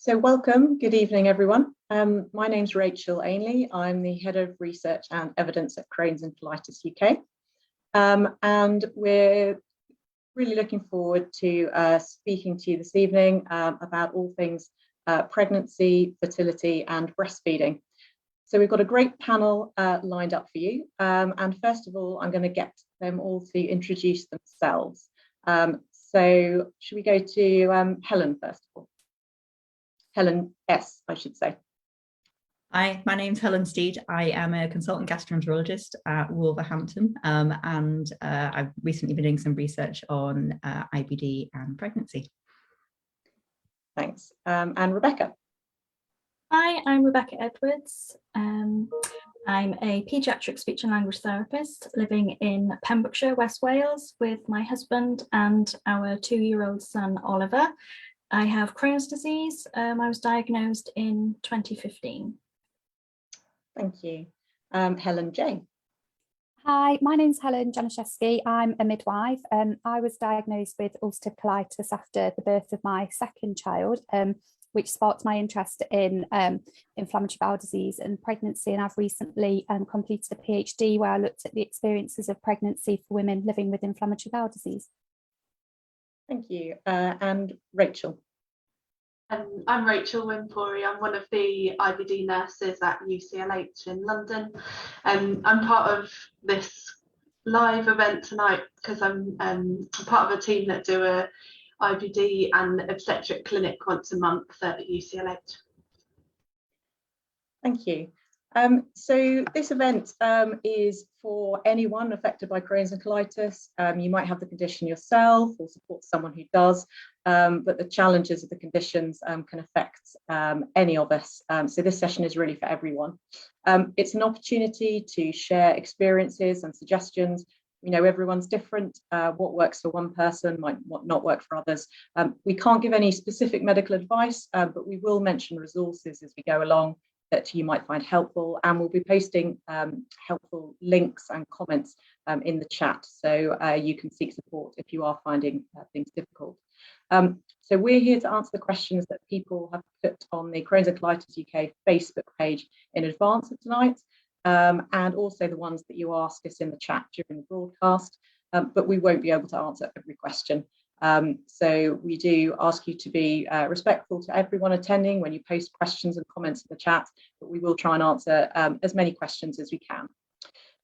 So welcome, good evening everyone. My name's Rachel Ainley. I'm the Head of Research and Evidence at Crohn's and Colitis UK. And we're really looking forward to speaking to you this evening about all things pregnancy, fertility and breastfeeding. So we've got a great panel lined up for you. And first of all, I'm going to get them all to introduce themselves. So should we go to Helen first of all? Helen S, I should say. Hi, my name's Helen Steed. I am a consultant gastroenterologist at Wolverhampton, and I've recently been doing some research on IBD and pregnancy. Thanks. And Rebecca. Hi, I'm Rebecca Edwards. I'm a paediatric speech and language therapist living in Pembrokeshire, West Wales, with my husband and our 2-year-old son, Oliver. I have Crohn's disease. I was diagnosed in 2015. Thank you. Helen J. Hi, my name's Helen Janiszewski. I'm a midwife. I was diagnosed with ulcerative colitis after the birth of my second child, which sparked my interest in inflammatory bowel disease and pregnancy. And I've recently completed a PhD where I looked at the experiences of pregnancy for women living with inflammatory bowel disease. Thank you. And Rachel. I'm Rachel Wimpory. I'm one of the IBD nurses at UCLH in London. I'm part of this live event tonight because I'm part of a team that do a IBD and obstetric clinic once a month at UCLH. Thank you. So this event is for anyone affected by Crohn's and colitis. You might have the condition yourself or support someone who does, but the challenges of the conditions can affect any of us. So this session is really for everyone. It's an opportunity to share experiences and suggestions. You know, everyone's different. What works for one person might not work for others. We can't give any specific medical advice, but we will mention resources as we go along that you might find helpful, and we'll be posting helpful links and comments in the chat, so you can seek support if you are finding things difficult. So we're here to answer the questions that people have put on the Crohn's and Colitis UK Facebook page in advance of tonight, and also the ones that you ask us in the chat during the broadcast, but we won't be able to answer every question. So we do ask you to be respectful to everyone attending when you post questions and comments in the chat, but we will try and answer as many questions as we can.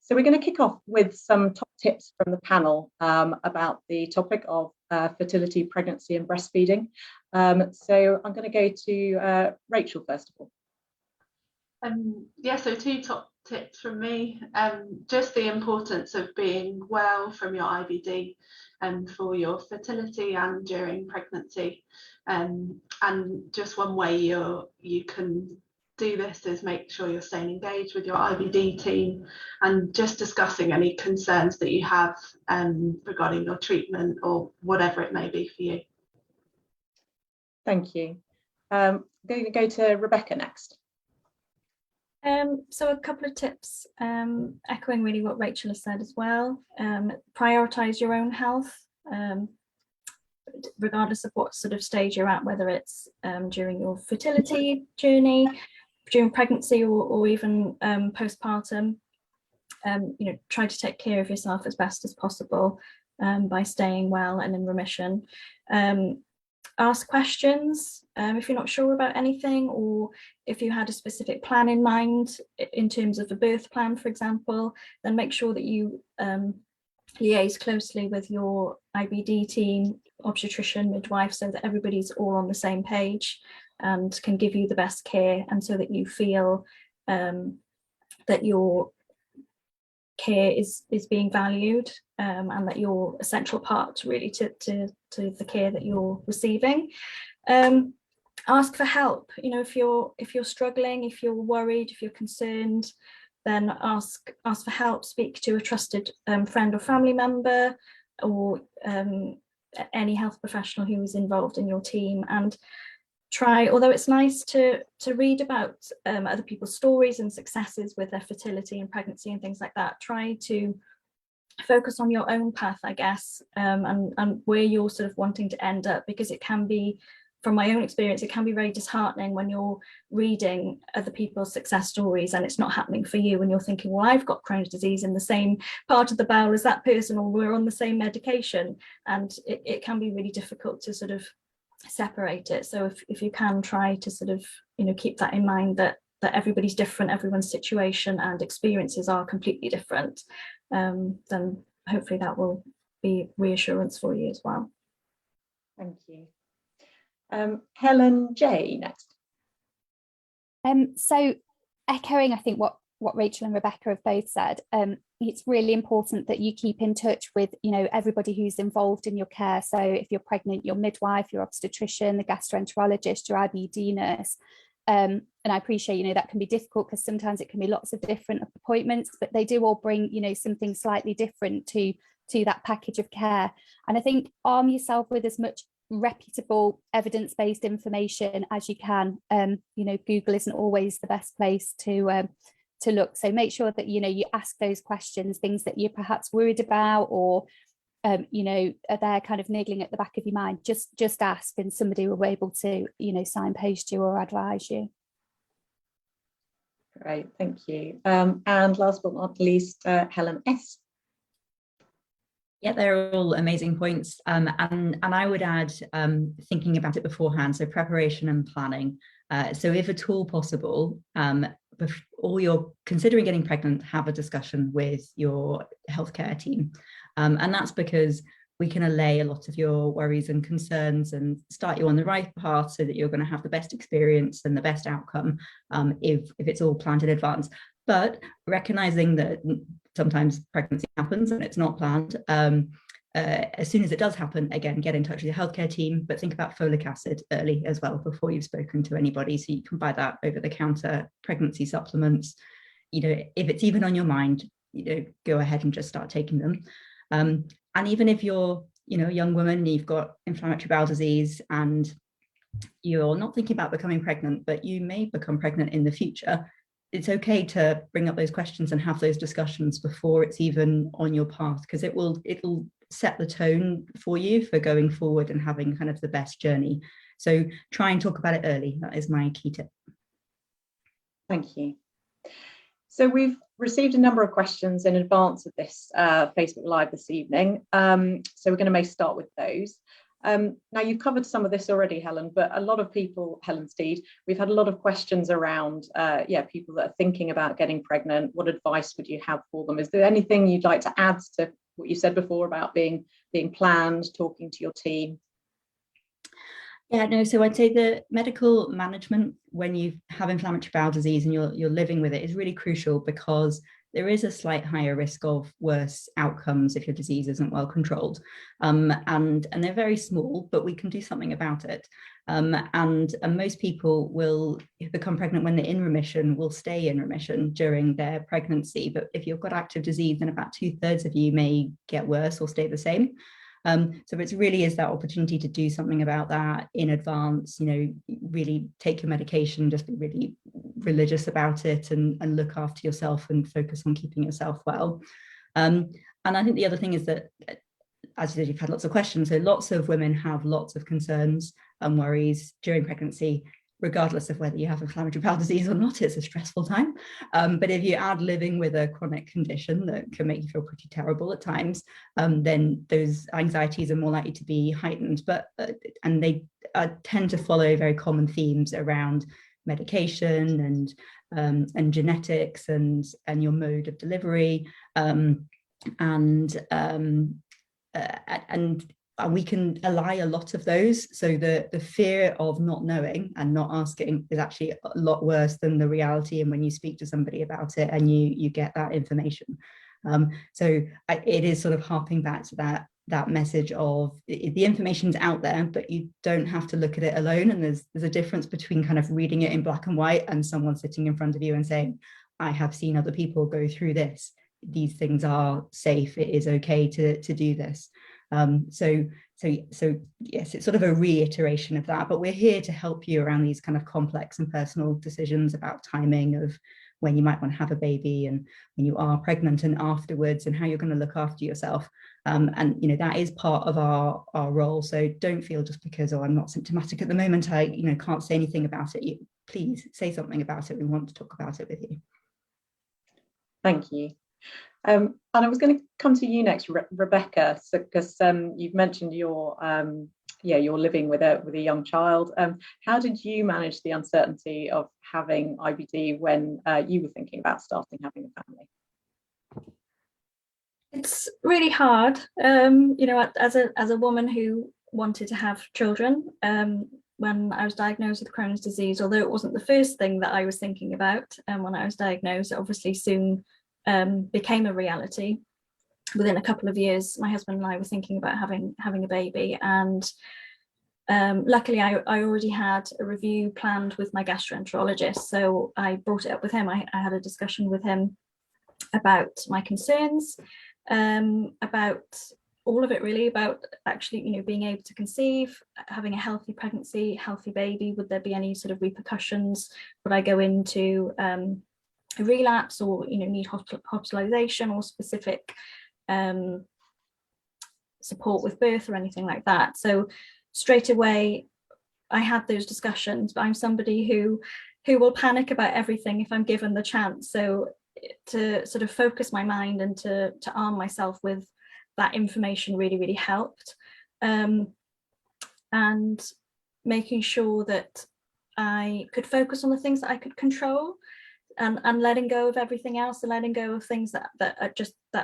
So we're going to kick off with some top tips from the panel about the topic of fertility, pregnancy and breastfeeding. So I'm going to go to Rachel first of all. Yeah, so 2 top tips from me. Just the importance of being well from your IBD and for your fertility and during pregnancy, and just one way you can do this is make sure you're staying engaged with your IBD team and just discussing any concerns that you have regarding your treatment or whatever it may be for you. Thank you. I'm going to go to Rebecca next. So a couple of tips, echoing really what Rachel has said as well. Prioritise your own health, regardless of what sort of stage you're at, whether it's during your fertility journey, during pregnancy, or even postpartum. You know, try to take care of yourself as best as possible by staying well and in remission. Ask questions if you're not sure about anything, or if you had a specific plan in mind in terms of a birth plan, for example, then make sure that you liaise closely with your IBD team, obstetrician, midwife, so that everybody's all on the same page and can give you the best care, and so that you feel that your care is being valued, and that you're a central part really to the care that you're receiving. Ask for help. You know, if you're struggling, if you're worried, if you're concerned, then ask for help. Speak to a trusted friend or family member, or any health professional who is involved in your team, and try, although it's nice to read about other people's stories and successes with their fertility and pregnancy and things like that, try to focus on your own path, I guess, and where you're sort of wanting to end up, because it can be from my own experience, it can be very disheartening when you're reading other people's success stories and it's not happening for you, and you're thinking, well, I've got Crohn's disease in the same part of the bowel as that person, or we're on the same medication, and it can be really difficult to sort of separate it. So if you can try to sort of, you know, keep that in mind, that everybody's different, everyone's situation and experiences are completely different, then hopefully that will be reassurance for you as well. Thank you. Helen J next. So echoing, I think, what Rachel and Rebecca have both said, it's really important that you keep in touch with, you know, everybody who's involved in your care. So if you're pregnant, your midwife, your obstetrician, the gastroenterologist, your IBD nurse. And I appreciate, you know, that can be difficult because sometimes it can be lots of different appointments, but they do all bring, you know, something slightly different to that package of care. And I think arm yourself with as much reputable evidence-based information as you can. You know, Google isn't always the best place to look, so make sure that, you know, you ask those questions, things that you're perhaps worried about, or you know, are there kind of niggling at the back of your mind. Just ask, and somebody will be able to, you know, signpost you or advise you. Great, thank you. And last but not least, Helen S. Yeah, they're all amazing points. And I would add thinking about it beforehand, so preparation and planning. So if at all possible, or you're considering getting pregnant, have a discussion with your healthcare team. And that's because we can allay a lot of your worries and concerns and start you on the right path so that you're going to have the best experience and the best outcome if it's all planned in advance. But recognizing that sometimes pregnancy happens and it's not planned, as soon as it does happen, again, get in touch with your healthcare team, but think about folic acid early as well before you've spoken to anybody. So you can buy that over-the-counter pregnancy supplements. You know, if it's even on your mind, you know, go ahead and just start taking them. And even if you're, you know, a young woman and you've got inflammatory bowel disease and you're not thinking about becoming pregnant, but you may become pregnant in the future, it's okay to bring up those questions and have those discussions before it's even on your path, because it'll set the tone for you for going forward and having kind of the best journey. So try and talk about it early. That is my key tip. Thank you. So we've received a number of questions in advance of this Facebook Live this evening. So we're going to maybe start with those. Now, you've covered some of this already, Helen, but a lot of people, Helen Steed, we've had a lot of questions around, people that are thinking about getting pregnant. What advice would you have for them? Is there anything you'd like to add to what you said before about being planned, talking to your team? Yeah, no, so I'd say the medical management when you have inflammatory bowel disease and you're living with it is really crucial, because there is a slight higher risk of worse outcomes if your disease isn't well controlled. And they're very small, but we can do something about it. And most people will become pregnant when they're in remission, will stay in remission during their pregnancy. But if you've got active disease, then about 2/3 of you may get worse or stay the same. So it really is that opportunity to do something about that in advance, you know, really take your medication, just be really religious about it and look after yourself and focus on keeping yourself well. And I think the other thing is that, as you said, you've had lots of questions, so lots of women have lots of concerns and worries during pregnancy, regardless of whether you have inflammatory bowel disease or not. It's a stressful time. But if you add living with a chronic condition that can make you feel pretty terrible at times, then those anxieties are more likely to be heightened. And they tend to follow very common themes around medication and genetics and your mode of delivery, and we can allay a lot of those. So the fear of not knowing and not asking is actually a lot worse than the reality. And when you speak to somebody about it and you get that information. So it is sort of harping back to that message of the information's out there, but you don't have to look at it alone. And there's a difference between kind of reading it in black and white and someone sitting in front of you and saying, I have seen other people go through this. These things are safe. It is okay to do this. So yes, it's sort of a reiteration of that, but we're here to help you around these kind of complex and personal decisions about timing of when you might want to have a baby and when you are pregnant and afterwards and how you're going to look after yourself. And you know, that is part of our role. So don't feel just because, oh, I'm not symptomatic at the moment, I can't say anything about it. Please say something about it. We want to talk about it with you. Thank you. And I was going to come to you next, Rebecca, because you've mentioned you're living with a young child. How did you manage the uncertainty of having IBD when you were thinking about having a family? It's really hard, as a woman who wanted to have children. When I was diagnosed with Crohn's disease, although it wasn't the first thing that I was thinking about when I was diagnosed, it obviously soon became a reality. Within a couple of years, my husband and I were thinking about having a baby, and luckily I already had a review planned with my gastroenterologist, so I brought it up with him. I had a discussion with him about my concerns, about all of it really, about actually being able to conceive, having a healthy pregnancy, healthy baby. Would there be any sort of repercussions? Would I go into a relapse, or need hospitalization or specific support with birth or anything like that? So straight away I had those discussions, but I'm somebody who will panic about everything if I'm given the chance. So to sort of focus my mind and to arm myself with that information really helped, and making sure that I could focus on the things that I could control, and letting go of everything else, and letting go of things that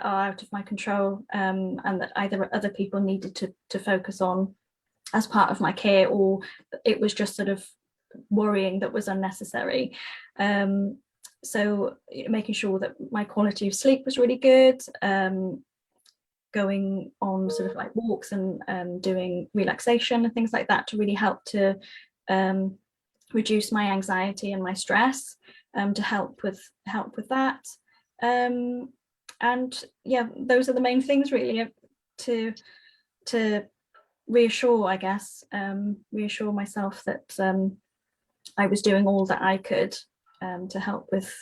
are out of my control, and that either other people needed to focus on as part of my care, or it was just sort of worrying that was unnecessary. So making sure that my quality of sleep was really good, going on sort of like walks and doing relaxation and things like that to really help to reduce my anxiety and my stress, to help with that. And yeah, those are the main things really, to reassure, I guess, reassure myself that I was doing all that I could to help with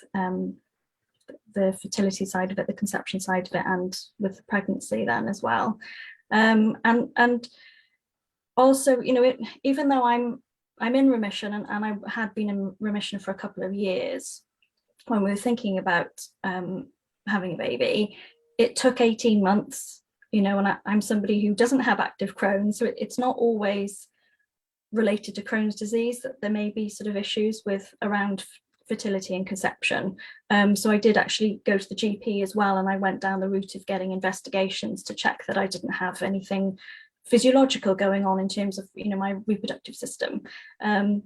the fertility side of it, the conception side of it, and with the pregnancy then as well. And also, even though I'm in remission, and I had been in remission for a couple of years, when we were thinking about having a baby, it took 18 months, and I'm somebody who doesn't have active Crohn's, so it's not always related to Crohn's disease that there may be sort of issues with around fertility and conception. So I did actually go to the GP as well, and I went down the route of getting investigations to check that I didn't have anything physiological going on in terms of my reproductive system, and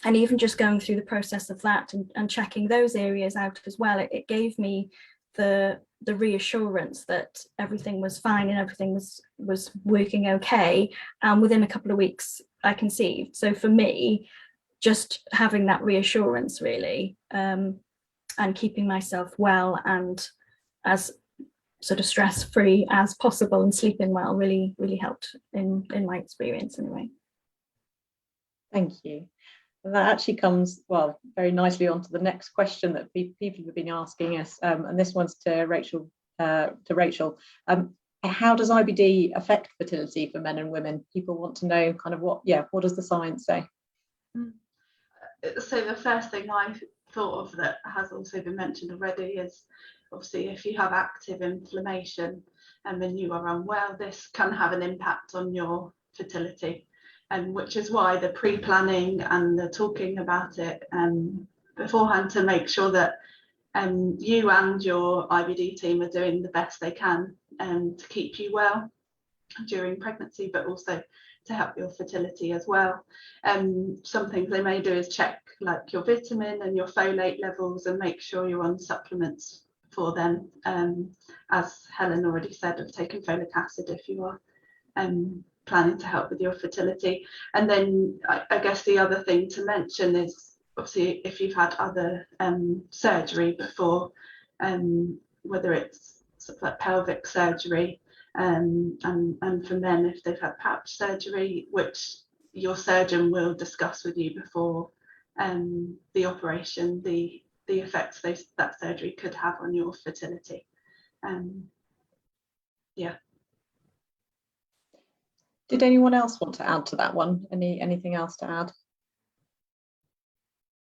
even just going through the process of that and checking those areas out as well, it gave me the reassurance that everything was fine and everything was working okay, and within a couple of weeks I conceived. So for me, just having that reassurance really, and keeping myself well and as sort of stress-free as possible and sleeping well really helped in my experience anyway. Thank you. And that actually comes very nicely onto the next question that people have been asking us, and this one's to Rachel. How does IBD affect fertility for men and women? People want to know kind of what does the science say? So the first thing I thought of that has also been mentioned already is obviously if you have active inflammation and then you are unwell, this can have an impact on your fertility, and which is why the pre-planning and the talking about it beforehand to make sure that you and your IBD team are doing the best they can to keep you well during pregnancy, but also to help your fertility as well. Some things they may do is check like your vitamin and your folate levels and make sure you're on supplements for them. As Helen already said, of taking folic acid if you are planning to help with your fertility. And then I guess the other thing to mention is obviously if you've had other surgery before, whether it's sort of like pelvic surgery, and for men if they've had pouch surgery, which your surgeon will discuss with you before the operation, the effects that surgery could have on your fertility. Yeah. Did anyone else want to add to that one? Anything else to add?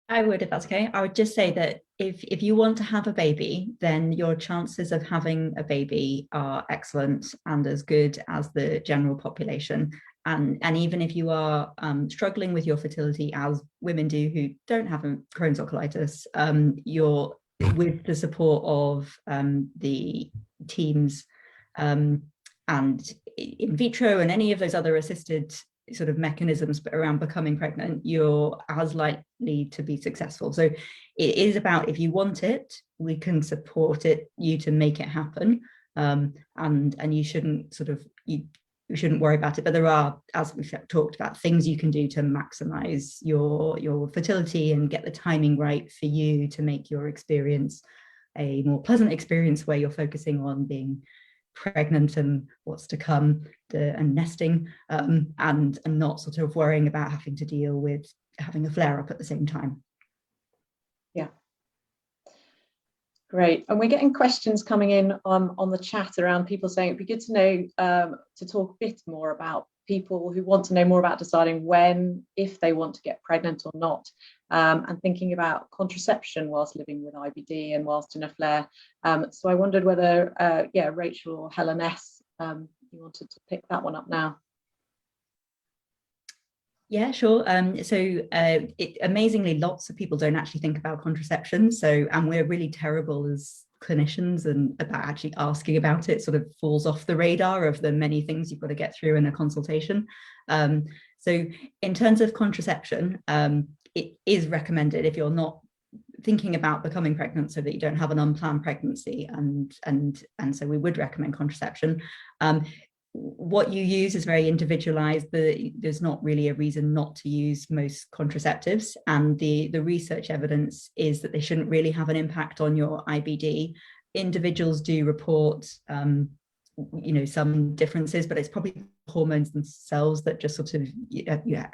I would, if that's okay. I would just say that if you want to have a baby, then your chances of having a baby are excellent and as good as the general population. And even if you are struggling with your fertility, as women do who don't have Crohn's or colitis, you're with the support of the teams and in vitro and any of those other assisted sort of mechanisms around becoming pregnant, you're as likely to be successful. So it is about, if you want it, we can support you to make it happen. And you shouldn't you shouldn't worry about it. But there are, as we've talked about, things you can do to maximize your fertility and get the timing right for you to make your experience a more pleasant experience, where you're focusing on being pregnant and what's to come, and nesting, and not sort of worrying about having to deal with having a flare up at the same time. Yeah. Great. And we're getting questions coming in on the chat around people saying it'd be good to know, to talk a bit more about people who want to know more about deciding when, if they want to get pregnant or not, and thinking about contraception whilst living with IBD and whilst in a flare. So I wondered whether, Rachel or Helen S, you wanted to pick that one up now. Yeah, sure. Amazingly, lots of people don't actually think about contraception. And we're really terrible as clinicians and about actually asking about it. Sort of falls off the radar of the many things you've got to get through in a consultation. So in terms of contraception, it is recommended if you're not thinking about becoming pregnant, so that you don't have an unplanned pregnancy, and so we would recommend contraception. What you use is very individualized. There's not really a reason not to use most contraceptives, and the research evidence is that they shouldn't really have an impact on your IBD. Individuals do report some differences, but it's probably hormones themselves that just sort of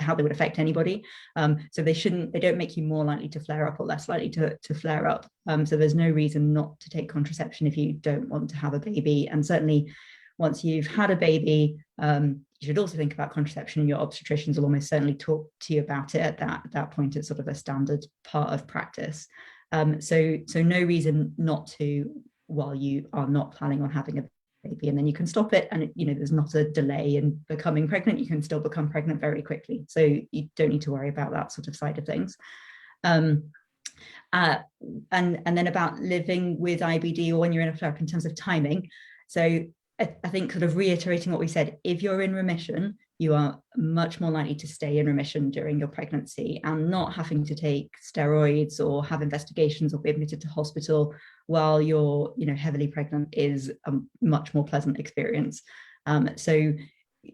how they would affect anybody. So they don't make you more likely to flare up or less likely to flare up. So there's no reason not to take contraception if you don't want to have a baby. And certainly once you've had a baby, you should also think about contraception, and your obstetricians will almost certainly talk to you about it at that point. It's sort of a standard part of practice. So no reason not to while you are not planning on having a baby, and then you can stop it, and there's not a delay in becoming pregnant. You can still become pregnant very quickly, so you don't need to worry about that sort of side of things. And then about living with IBD or when you're in a flare up in terms of timing. So I think sort of reiterating what we said, if you're in remission, you are much more likely to stay in remission during your pregnancy, and not having to take steroids or have investigations or be admitted to hospital while you're heavily pregnant is a much more pleasant experience. So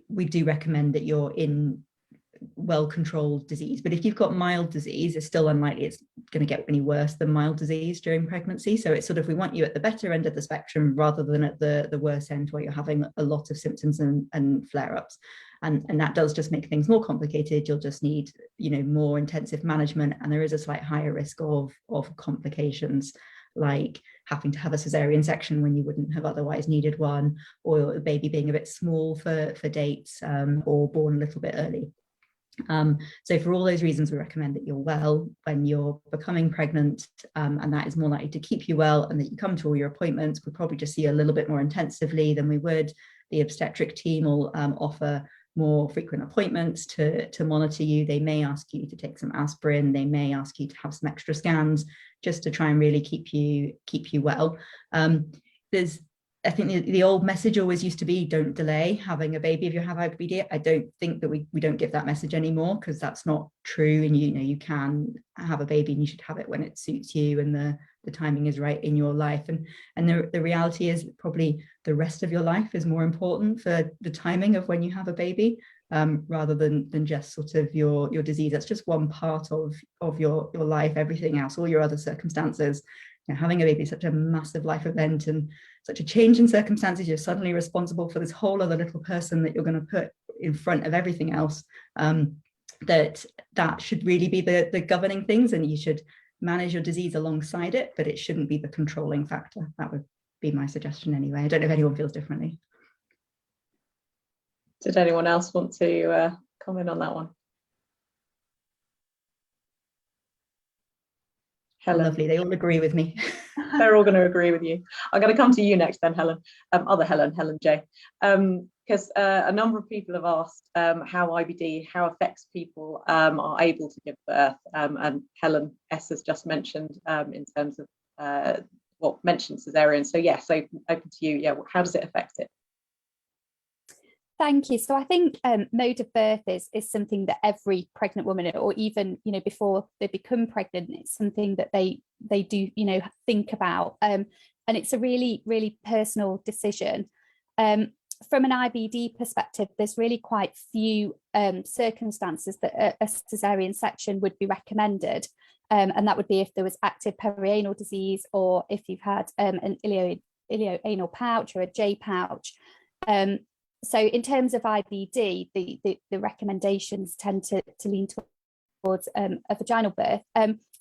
we do recommend that you're in well-controlled disease, but if you've got mild disease, it's still unlikely it's going to get any worse than mild disease during pregnancy. So it's sort of, we want you at the better end of the spectrum rather than at the worse end where you're having a lot of symptoms and flare-ups, and that does just make things more complicated. You'll just need more intensive management, and there is a slight higher risk of complications, like having to have a cesarean section when you wouldn't have otherwise needed one, or the baby being a bit small for dates, or born a little bit early. So for all those reasons, we recommend that you're well when you're becoming pregnant, and that is more likely to keep you well, and that you come to all your appointments. We'll probably just see you a little bit more intensively than we would. The obstetric team will offer more frequent appointments to monitor you. They may ask you to take some aspirin. They may ask you to have some extra scans just to try and really keep you well. I think the old message always used to be, don't delay having a baby if you have IBD. I don't think that we don't give that message anymore, because that's not true. And you can have a baby and you should have it when it suits you and the timing is right in your life. And the reality is probably the rest of your life is more important for the timing of when you have a baby, rather than just sort of your disease. That's just one part of your life. Everything else, all your other circumstances, having a baby is such a massive life event and such a change in circumstances. You're suddenly responsible for this whole other little person that you're going to put in front of everything else. That should really be the governing things, and you should manage your disease alongside it, but it shouldn't be the controlling factor. That would be my suggestion anyway. I don't know if anyone feels differently. Did anyone else want to comment on that one? Helen. Lovely, they all agree with me. They're all going to agree with you. I'm going to come to you next then, Helen. Other Helen J. Because a number of people have asked how IBD, how affects people are able to give birth. And Helen S has just mentioned in terms of mentioned cesarean. So yes, open to you. Yeah, how does it affect it? Thank you. So I think mode of birth is something that every pregnant woman, or even before they become pregnant, it's something that they do think about, and it's a really, really personal decision. From an IBD perspective, there's really quite few circumstances that a cesarean section would be recommended, and that would be if there was active perianal disease, or if you've had an ilioanal pouch or a J pouch. So in terms of IBD, the recommendations tend to lean towards a vaginal birth.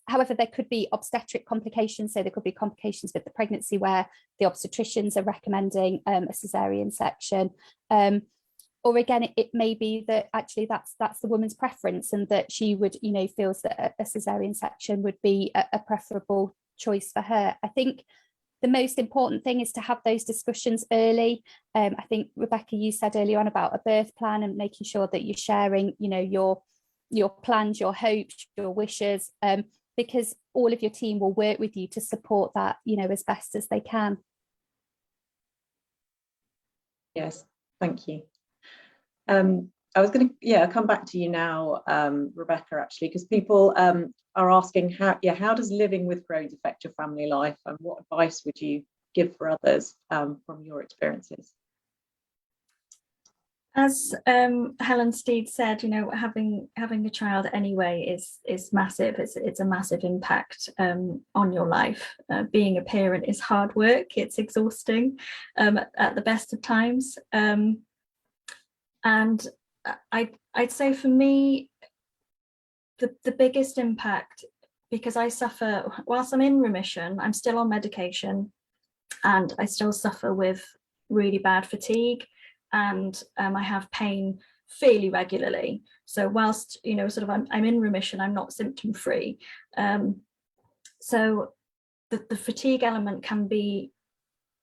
However, there could be obstetric complications. So there could be complications with the pregnancy where the obstetricians are recommending a cesarean section. Or again, it may be that actually that's the woman's preference, and that she would, feels that a cesarean section would be a preferable choice for her. I think the most important thing is to have those discussions early. I think, Rebecca, you said earlier on about a birth plan and making sure that you're sharing, your plans, your hopes, your wishes, because all of your team will work with you to support that, as best as they can. Yes, thank you. I was going to come back to you now, Rebecca, actually, because people are asking how does living with Crohn's affect your family life, and what advice would you give for others from your experiences? As Helen Steed said, having a child anyway is massive. It's a massive impact on your life. Being a parent is hard work. It's exhausting at the best of times. And I'd say for me, the biggest impact, because I suffer, whilst I'm in remission, I'm still on medication, and I still suffer with really bad fatigue, and I have pain fairly regularly. So whilst I'm in remission, I'm not symptom free. So the fatigue element can be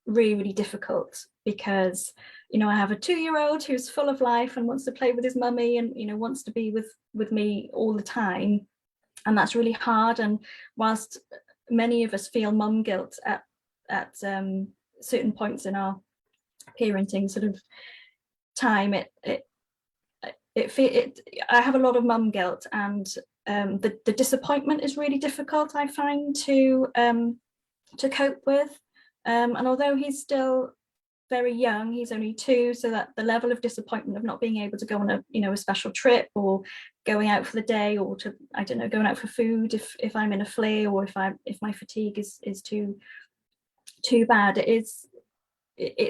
really, really difficult, because I have a 2-year-old who's full of life and wants to play with his mummy, and wants to be with me all the time, and that's really hard. And whilst many of us feel mum guilt at certain points in our parenting sort of time, I have a lot of mum guilt, and the disappointment is really difficult, I find, to cope with. And although he's still very young, he's only 2, so that the level of disappointment of not being able to go on a special trip, or going out for the day, or to, I don't know, going out for food if I'm in a flare, or if my fatigue is too bad, it's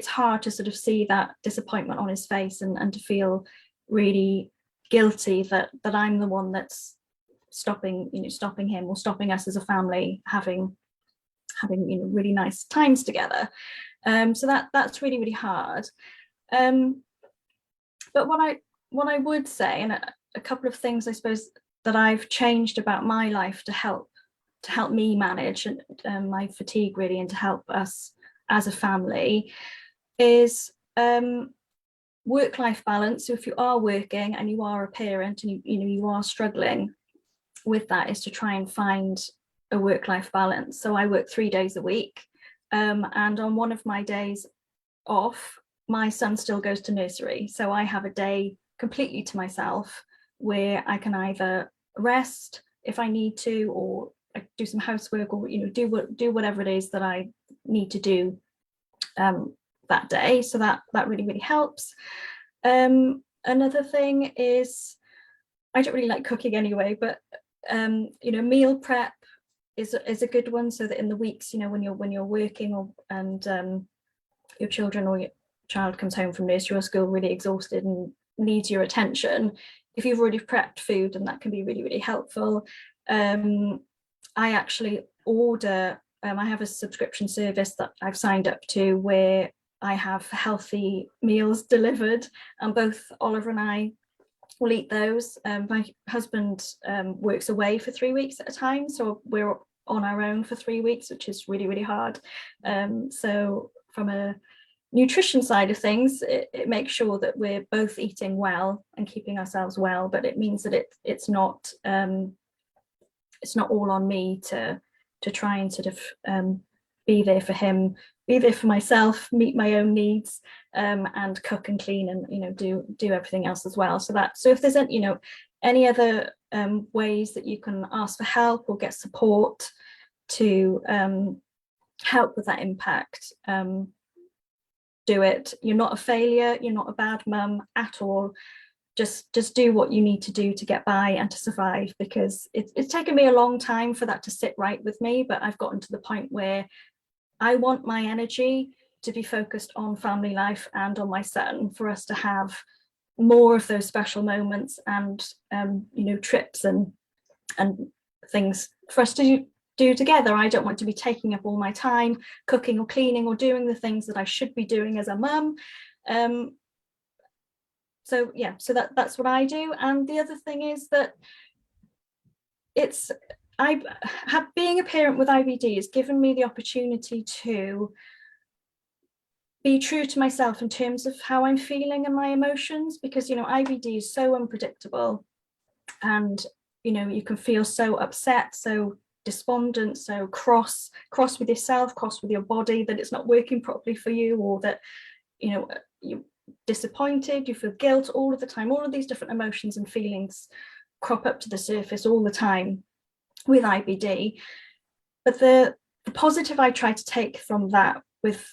hard to sort of see that disappointment on his face, and to feel really guilty that I'm the one that's stopping him, or stopping us as a family having really nice times together. So that's really, really hard. But what I would say, and a couple of things I suppose that I've changed about my life to help me manage my fatigue, really, and to help us as a family, is work-life balance. So if you are working and you are a parent, and you are struggling with that, is to try and find a work-life balance. So I work 3 days a week, and on one of my days off, my son still goes to nursery, so I have a day completely to myself, where I can either rest if I need to, or do some housework, or do whatever it is that I need to do that day. So that really, really helps. Another thing is, I don't really like cooking anyway, but meal prep is a good one, so that in the weeks, when you're working, and your children or your child comes home from nursery or school really exhausted and needs your attention, if you've already prepped food, then that can be really, really helpful. I actually order, I have a subscription service that I've signed up to, where I have healthy meals delivered, and both Oliver and I will eat those. My husband works away for 3 weeks at a time, so we're on our own for 3 weeks, which is really, really hard. So from a nutrition side of things, it makes sure that we're both eating well and keeping ourselves well, but it means that it's not all on me to try and sort of be there for him, be there for myself, meet my own needs, and cook and clean, and, you know, do everything else as well. So if there's any, you know, any other ways that you can ask for help or get support to help with that impact, do it. You're not a failure, you're not a bad mum at all. Just do what you need to do to get by and to survive, because it's taken me a long time for that to sit right with me, but I've gotten to the point where I want my energy to be focused on family life and on my son, for us to have more of those special moments and you know, trips and things for us to do together. I don't want to be taking up all my time cooking or cleaning or doing the things that I should be doing as a mum. So yeah, so that's what I do. And the other thing is that being a parent with IBD has given me the opportunity to be true to myself in terms of how I'm feeling and my emotions, because, you know, IBD is so unpredictable, and, you know, you can feel so upset, so despondent, so cross with yourself, cross with your body that it's not working properly for you, or that, you know, you're disappointed, you feel guilt all of the time. All of these different emotions and feelings crop up to the surface all the time with IBD. But the positive I try to take from that with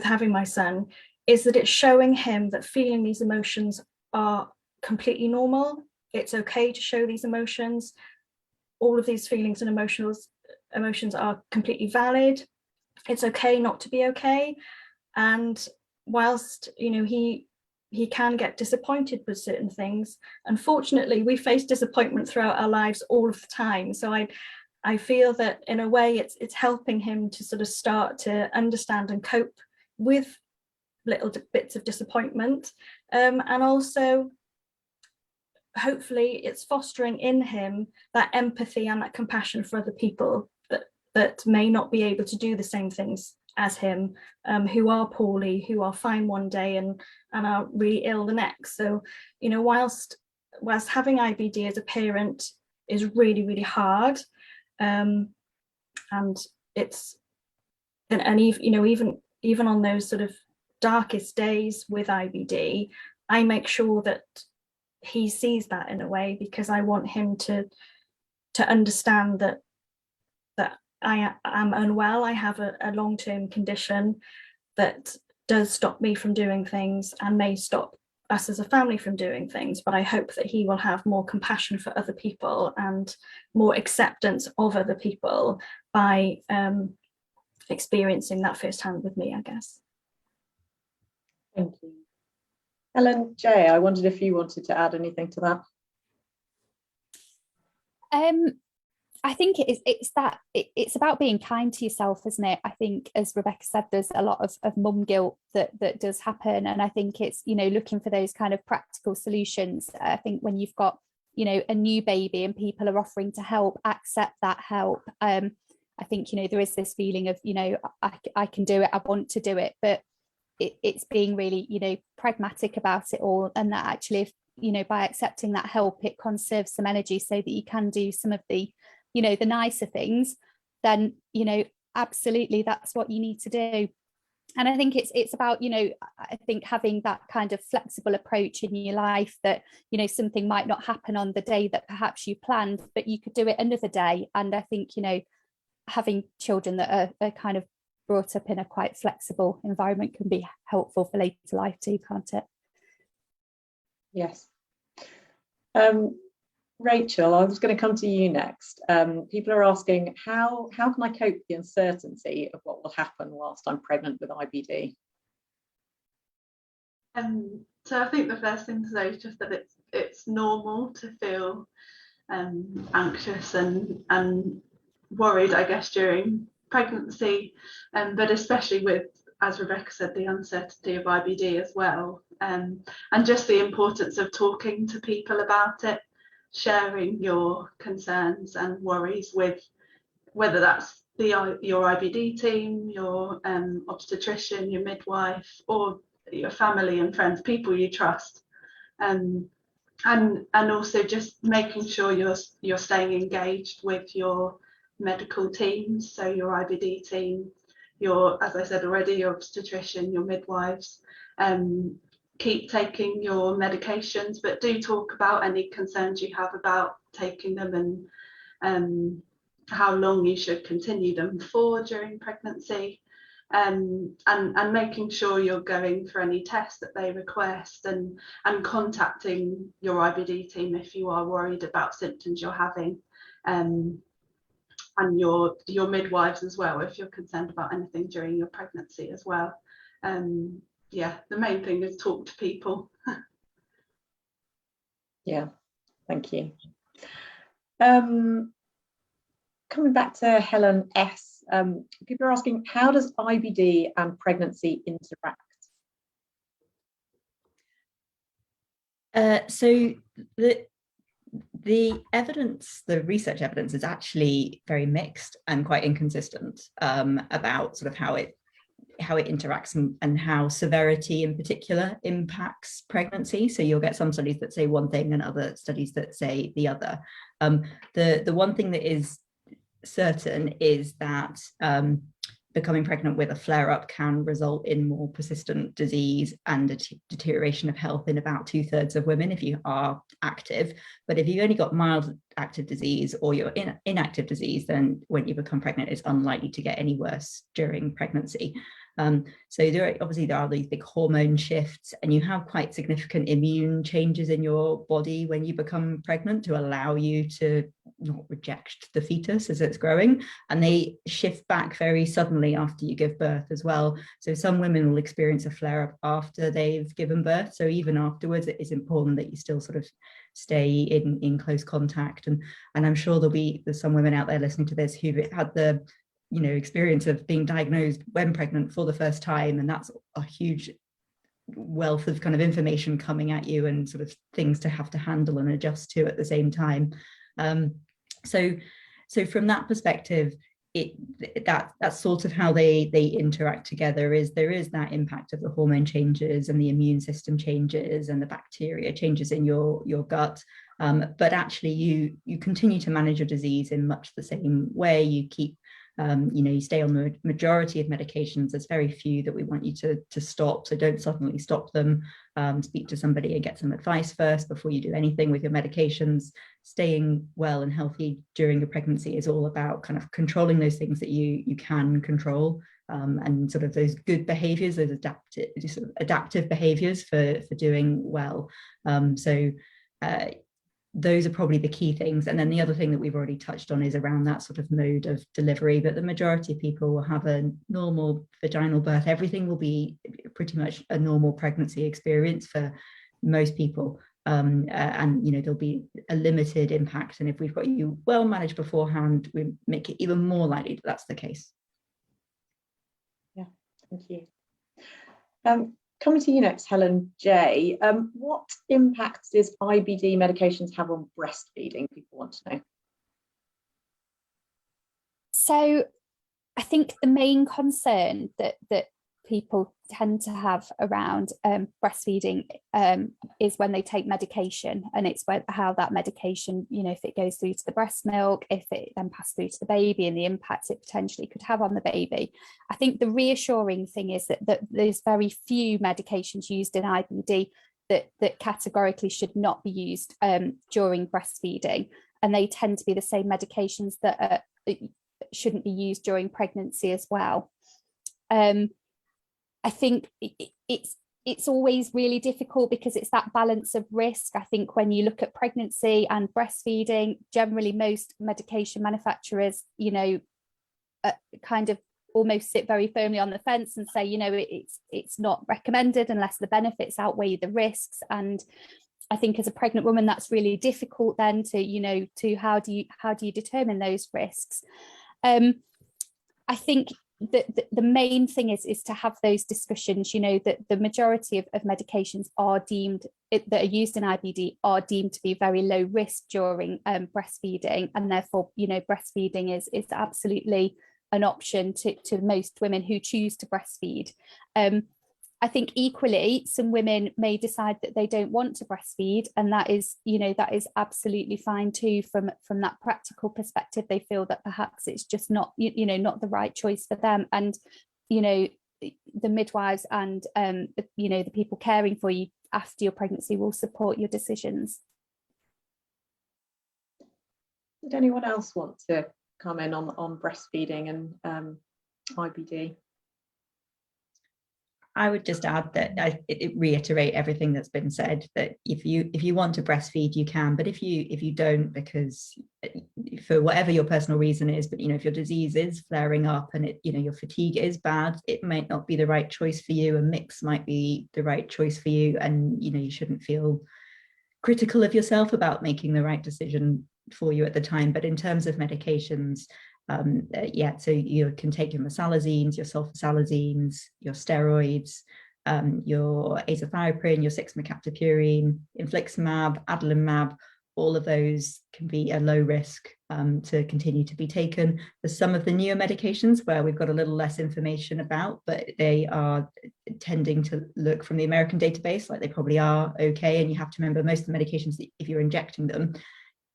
having my son is that it's showing him that feeling these emotions are completely normal. It's okay to show these emotions. All of these feelings and emotions are completely valid. It's okay not to be okay. And whilst, you know, he can get disappointed with certain things, unfortunately we face disappointment throughout our lives all of the time. So I feel that in a way it's helping him to sort of start to understand and cope with little bits of disappointment, and also hopefully it's fostering in him that empathy and that compassion for other people that may not be able to do the same things as him, who are poorly, who are fine one day and are really ill the next. So, you know, whilst having IBD as a parent is really, really hard, and it's and you know, even on those sort of darkest days with IBD, I make sure that he sees that in a way, because I want him to understand that I am unwell. I have a long-term condition that does stop me from doing things and may stop us as a family from doing things, but I hope that he will have more compassion for other people and more acceptance of other people by experiencing that firsthand with me, I guess. Thank you. Helen J, I wondered if you wanted to add anything to that. I think it's about being kind to yourself, isn't it? I think, as Rebecca said, there's a lot of mum guilt that does happen, and I think it's, you know, looking for those kind of practical solutions. I think when you've got, you know, a new baby and people are offering to help, accept that help. I think, you know, there is this feeling of, you know, I can do it, I want to do it, but it's being really, you know, pragmatic about it all, and that actually, if, you know, by accepting that help, it conserves some energy so that you can do some of the, you know, the nicer things, then, you know, absolutely that's what you need to do. And I think it's about, you know, I think having that kind of flexible approach in your life, that, you know, something might not happen on the day that perhaps you planned, but you could do it another day. And I think, you know, having children that are kind of brought up in a quite flexible environment can be helpful for later life too, can't it? Yes. Rachel, I was going to come to you next. People are asking, how can I cope with the uncertainty of what will happen whilst I'm pregnant with IBD? So I think the first thing to say is just that it's normal to feel anxious and worried, I guess, during pregnancy, but especially with as Rebecca said, the uncertainty of IBD as well, and just the importance of talking to people about it, sharing your concerns and worries with, whether that's your IBD team, your obstetrician, your midwife, or your family and friends, people you trust, and also just making sure you're staying engaged with your medical teams, so your IBD team, your, as I said already, your obstetrician, your midwives. Keep taking your medications, but do talk about any concerns you have about taking them, and how long you should continue them for during pregnancy, and making sure you're going for any tests that they request, and contacting your IBD team if you are worried about symptoms you're having, and your midwives as well if you're concerned about anything during your pregnancy as well. Yeah, the main thing is talk to people. Yeah, thank you. Coming back to Helen S, people are asking, how does IBD and pregnancy interact? So the evidence, the research evidence, is actually very mixed and quite inconsistent about sort of how it interacts and how severity in particular impacts pregnancy. So you'll get some studies that say one thing and other studies that say the other. The one thing that is certain is that becoming pregnant with a flare-up can result in more persistent disease and a deterioration of health in about 2/3 of women if you are active. But if you've only got mild active disease or you're inactive disease, then when you become pregnant, it's unlikely to get any worse during pregnancy. So there are these big hormone shifts, and you have quite significant immune changes in your body when you become pregnant to allow you to not reject the fetus as it's growing, and they shift back very suddenly after you give birth as well. So some women will experience a flare-up after they've given birth, so even afterwards it is important that you still sort of stay in close contact, and I'm sure there's some women out there listening to this who've had the experience of being diagnosed when pregnant for the first time, and that's a huge wealth of kind of information coming at you and sort of things to have to handle and adjust to at the same time. So from that perspective, that's sort of how they interact together. There is that impact of the hormone changes and the immune system changes and the bacteria changes in your gut, but actually you continue to manage your disease in much the same way. You keep you stay on the majority of medications. There's very few that we want you to stop, so don't suddenly stop them. Speak to somebody and get some advice first before you do anything with your medications. Staying well and healthy during your pregnancy is all about kind of controlling those things that you can control, and sort of those good behaviors, those adaptive behaviors for doing well. Those are probably the key things. And then the other thing that we've already touched on is around that sort of mode of delivery, but the majority of people will have a normal vaginal birth. Everything will be pretty much a normal pregnancy experience for most people. And there'll be a limited impact. And if we've got you well managed beforehand, we make it even more likely that that's the case. Yeah, thank you. Coming to you next, Helen J. What impact does IBD medications have on breastfeeding? People want to know. So I think the main concern that people tend to have around breastfeeding is when they take medication, and it's how that medication, if it goes through to the breast milk, if it then passes through to the baby, and the impact it potentially could have on the baby. I think the reassuring thing is that there's very few medications used in IBD that categorically should not be used during breastfeeding, and they tend to be the same medications that shouldn't be used during pregnancy as well. I think it's always really difficult because it's that balance of risk. I think when you look at pregnancy and breastfeeding, generally most medication manufacturers, kind of almost sit very firmly on the fence and say, it's not recommended unless the benefits outweigh the risks. And I think as a pregnant woman, that's really difficult then to how do you determine those risks? I think the main thing is to have those discussions. You know, that the majority of medications are deemed that are used in IBD are deemed to be very low risk during breastfeeding, and therefore, you know, breastfeeding is absolutely an option to most women who choose to breastfeed. I think equally, some women may decide that they don't want to breastfeed, and that is, you know, that is absolutely fine too. From that practical perspective, they feel that perhaps it's just not, you know, not the right choice for them. And, you know, the midwives and you know, the people caring for you after your pregnancy will support your decisions. Did anyone else want to come in on breastfeeding and IBD? I would just add that reiterate everything that's been said, that if you want to breastfeed, you can, but if you don't, because for whatever your personal reason is, but, you know, if your disease is flaring up and it, you know, your fatigue is bad, it might not be the right choice for you. A mix might be the right choice for you, and, you know, you shouldn't feel critical of yourself about making the right decision for you at the time. But in terms of medications, yeah, so you can take your mesalazines, your sulfasalazines, your steroids, your azathioprine, your 6-mercaptopurine, infliximab, adalimumab. All of those can be a low risk to continue to be taken. There's some of the newer medications where we've got a little less information about, but they are tending to look from the American database like they probably are okay. And you have to remember, most of the medications, if you're injecting them,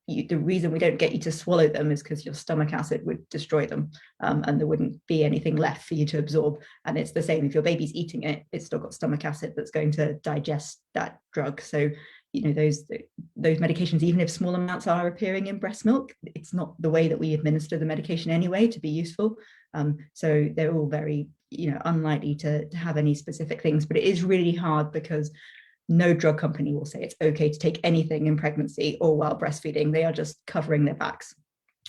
the reason we don't get you to swallow them is because your stomach acid would destroy them, and there wouldn't be anything left for you to absorb. And it's the same if your baby's eating it, it's still got stomach acid that's going to digest that drug. So, you know, those medications, even if small amounts are appearing in breast milk, it's not the way that we administer the medication anyway to be useful. So they're all very, you know, unlikely to have any specific things. But it is really hard because no drug company will say it's okay to take anything in pregnancy or while breastfeeding. They are just covering their backs.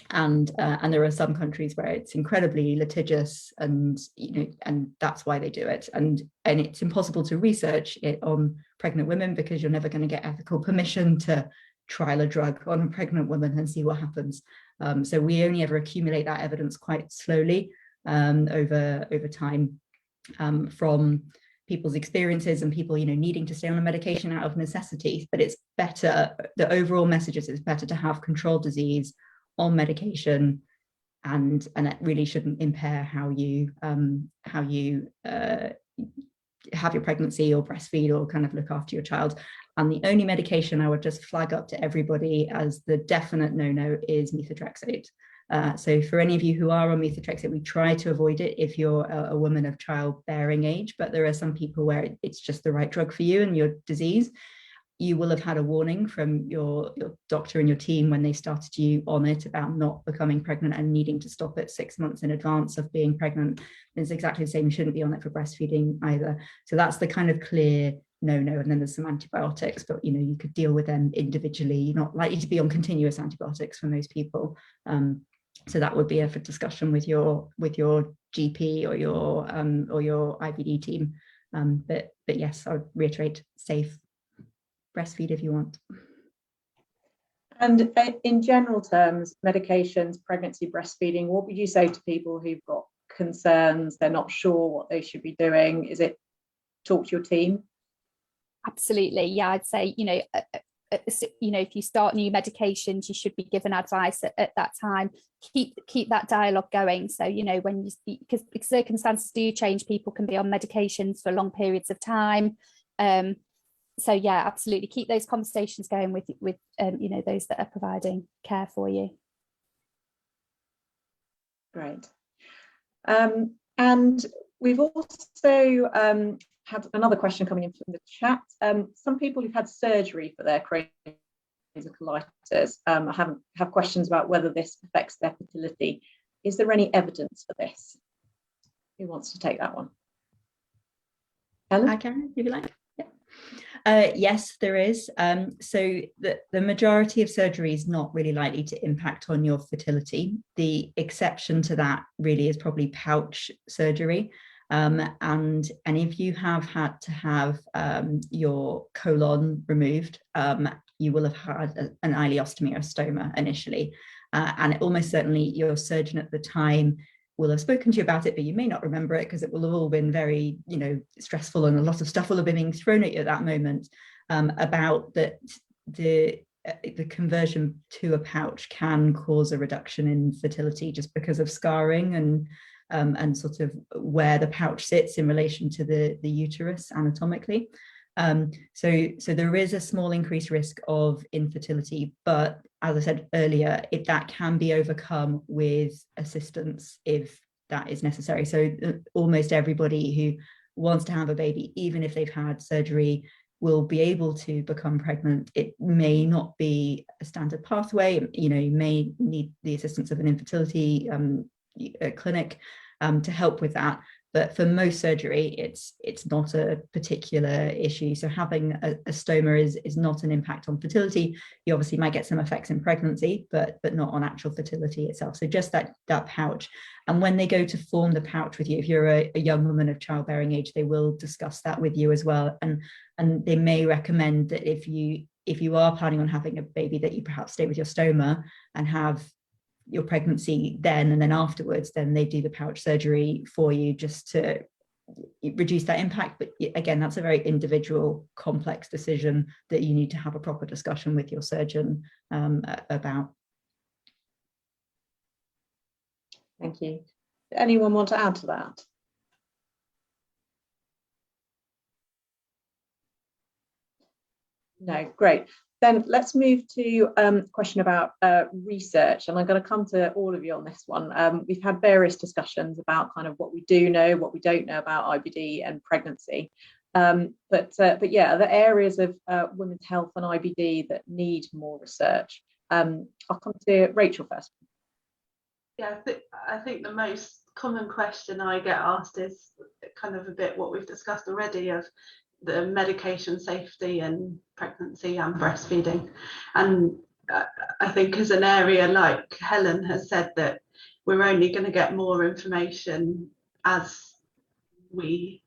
And there are some countries where it's incredibly litigious, and, you know, and that's why they do it. And it's impossible to research it on pregnant women, because you're never going to get ethical permission to trial a drug on a pregnant woman and see what happens. So we only ever accumulate that evidence quite slowly over time, from people's experiences and people, you know, needing to stay on a medication out of necessity. But it's better, the overall message is it's better to have controlled disease on medication, and it really shouldn't impair how you have your pregnancy or breastfeed or kind of look after your child. And the only medication I would just flag up to everybody as the definite no-no is methotrexate. So for any of you who are on methotrexate, we try to avoid it if you're a woman of childbearing age, but there are some people where it's just the right drug for you and your disease. You will have had a warning from your doctor and your team when they started you on it about not becoming pregnant and needing to stop it 6 months in advance of being pregnant. It's exactly the same. You shouldn't be on it for breastfeeding either. So that's the kind of clear no-no. And then there's some antibiotics, but, you know, you could deal with them individually. You're not likely to be on continuous antibiotics for most people. So that would be a for discussion with your GP or your IBD team. But yes, I would reiterate, safe, breastfeed if you want. And in general terms, medications, pregnancy, breastfeeding, what would you say to people who've got concerns, they're not sure what they should be doing? Is it talk to your team? Absolutely, yeah. I'd say, you know, if you start new medications, you should be given advice at that time. Keep that dialogue going. So, you know, when you, because circumstances do change, people can be on medications for long periods of time. So yeah, absolutely, keep those conversations going with you know, those that are providing care for you. Great. And we've also had another question coming in from the chat. Some people who've had surgery for their Crohn's and colitis have questions about whether this affects their fertility. Is there any evidence for this? Who wants to take that one? Helen? I can, if you like. Yeah. Yes, there is. So the majority of surgery is not really likely to impact on your fertility. The exception to that really is probably pouch surgery. And if you have had to have your colon removed, you will have had an ileostomy or stoma initially. And almost certainly your surgeon at the time will have spoken to you about it, but you may not remember it because it will have all been very, you know, stressful, and a lot of stuff will have been being thrown at you at that moment, about that the conversion to a pouch can cause a reduction in fertility just because of scarring and sort of where the pouch sits in relation to the uterus anatomically. So there is a small increased risk of infertility, but as I said earlier, that can be overcome with assistance if that is necessary. So almost everybody who wants to have a baby, even if they've had surgery, will be able to become pregnant. It may not be a standard pathway. You know, you may need the assistance of an infertility clinic to help with that. But for most surgery, it's not a particular issue. So having a stoma is not an impact on fertility. You obviously might get some effects in pregnancy, but not on actual fertility itself. So just that pouch. And when they go to form the pouch with you, if you're a young woman of childbearing age, they will discuss that with you as well. And they may recommend that if you are planning on having a baby, that you perhaps stay with your stoma and have your pregnancy then, and then afterwards, then they do the pouch surgery for you just to reduce that impact. But again, that's a very individual, complex decision that you need to have a proper discussion with your surgeon about. Thank you. Does anyone want to add to that? No, great. Then let's move to a question about research, and I'm going to come to all of you on this one. We've had various discussions about kind of what we do know, what we don't know about IBD and pregnancy. But yeah, the areas of women's health and IBD that need more research. I'll come to Rachel first. Yeah, I think the most common question I get asked is kind of a bit what we've discussed already of the medication safety in pregnancy and breastfeeding. And I think as an area, like Helen has said, that we're only going to get more information as we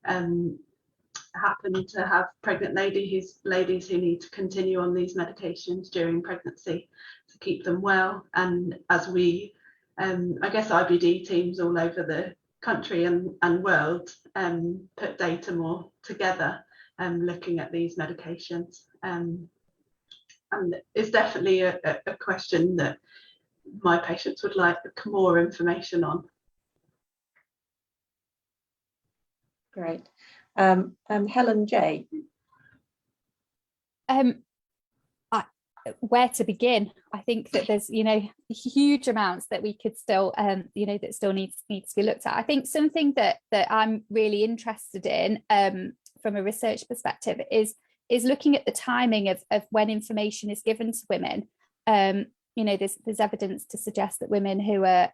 happen to have pregnant ladies who need to continue on these medications during pregnancy to keep them well. And as we, I guess IBD teams all over the country and world put data more together looking at these medications, and it's definitely a question that my patients would like more information on. Great. Helen J. Where to begin? I think that there's, you know, huge amounts that we could still, you know, that still needs to be looked at. I think something that I'm really interested in from a research perspective is looking at the timing of when information is given to women. You know, there's evidence to suggest that women who are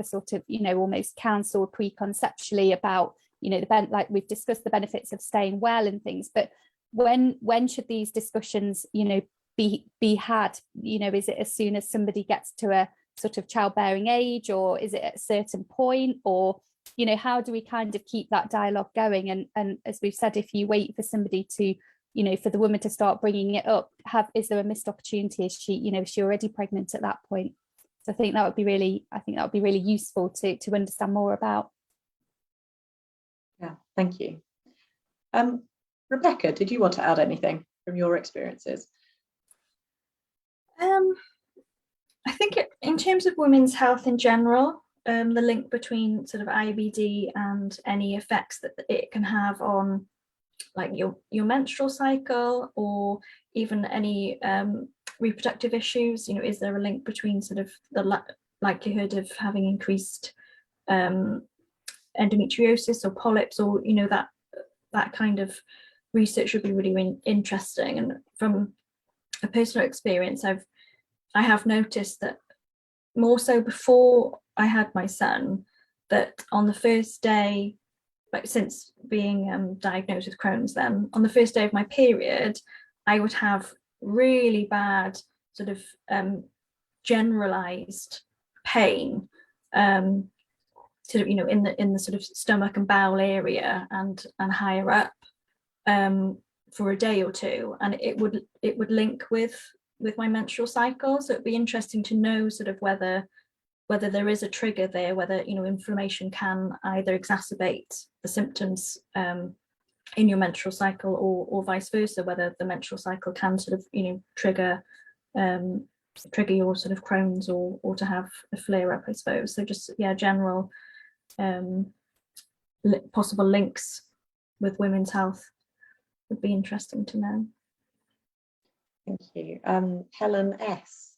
sort of, you know, almost counselled preconceptually about, you know, like we've discussed the benefits of staying well and things, but when should these discussions, you know, be had? You know, is it as soon as somebody gets to a sort of childbearing age, or is it at a certain point, or, you know, how do we kind of keep that dialogue going? And as we've said, if you wait for somebody to, you know, for the woman to start bringing it up, is there a missed opportunity? Is she, you know, is she already pregnant at that point? So I think that would be really useful to understand more about. Yeah, thank you. Rebecca, did you want to add anything from your experiences? I think in terms of women's health in general, the link between sort of IBD and any effects that it can have on like your menstrual cycle, or even any reproductive issues, you know, is there a link between sort of the likelihood of having increased endometriosis or polyps, or, you know, that kind of research would be really interesting. And from a personal experience, I have noticed that more so before I had my son, that on the first day, like since being diagnosed with Crohn's, then on the first day of my period, I would have really bad sort of generalized pain, sort of, you know, in the sort of stomach and bowel area and higher up, for a day or two, and it would link with my menstrual cycle. So it'd be interesting to know sort of whether whether there is a trigger there, whether, you know, inflammation can either exacerbate the symptoms in your menstrual cycle, or vice versa, whether the menstrual cycle can sort of, you know, trigger your sort of Crohn's, or to have a flare up, I suppose. So just, yeah, general possible links with women's health would be interesting to know. Thank you. Helen S.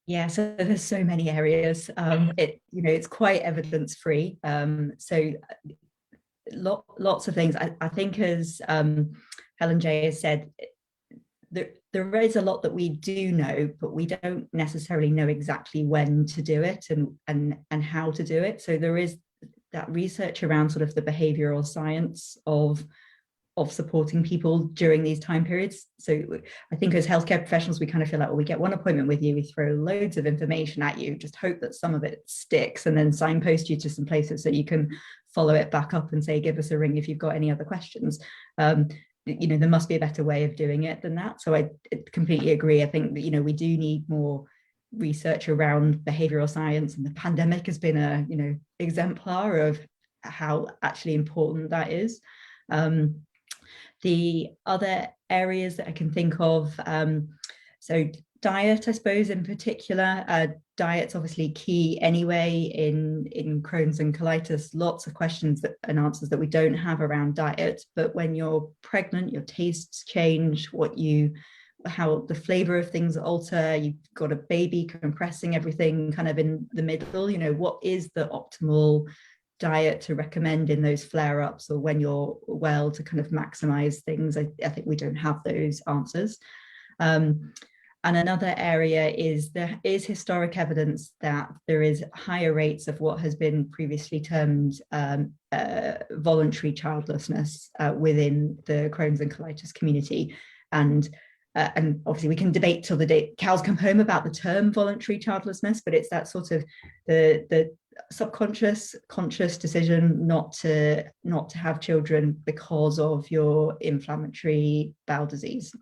Yeah, so there's so many areas. It's quite evidence free. So lots of things. I think, as Helen J has said, there is a lot that we do know, but we don't necessarily know exactly when to do it and how to do it. So there is that research around sort of the behavioral science of supporting people during these time periods. So I think as healthcare professionals, we kind of feel like, well, we get one appointment with you, we throw loads of information at you, just hope that some of it sticks, and then signpost you to some places so you can follow it back up and say, give us a ring if you've got any other questions. You know, there must be a better way of doing it than that. So I completely agree. I think that, you know, we do need more research around behavioral science, and the pandemic has been a, you know, exemplar of how actually important that is. The other areas that I can think of, so diet, I suppose, in particular. Diet's obviously key anyway in Crohn's and colitis. Lots of questions and answers that we don't have around diet. But when you're pregnant, your tastes change, how the flavor of things alter. You've got a baby compressing everything kind of in the middle. You know, what is the optimal diet to recommend in those flare-ups, or when you're well, to kind of maximize things? I think we don't have those answers. And another area is there is historic evidence that there is higher rates of what has been previously termed voluntary childlessness within the Crohn's and colitis community. And obviously we can debate till the day cows come home about the term voluntary childlessness, but it's that sort of the subconscious, conscious decision not to have children because of your inflammatory bowel disease,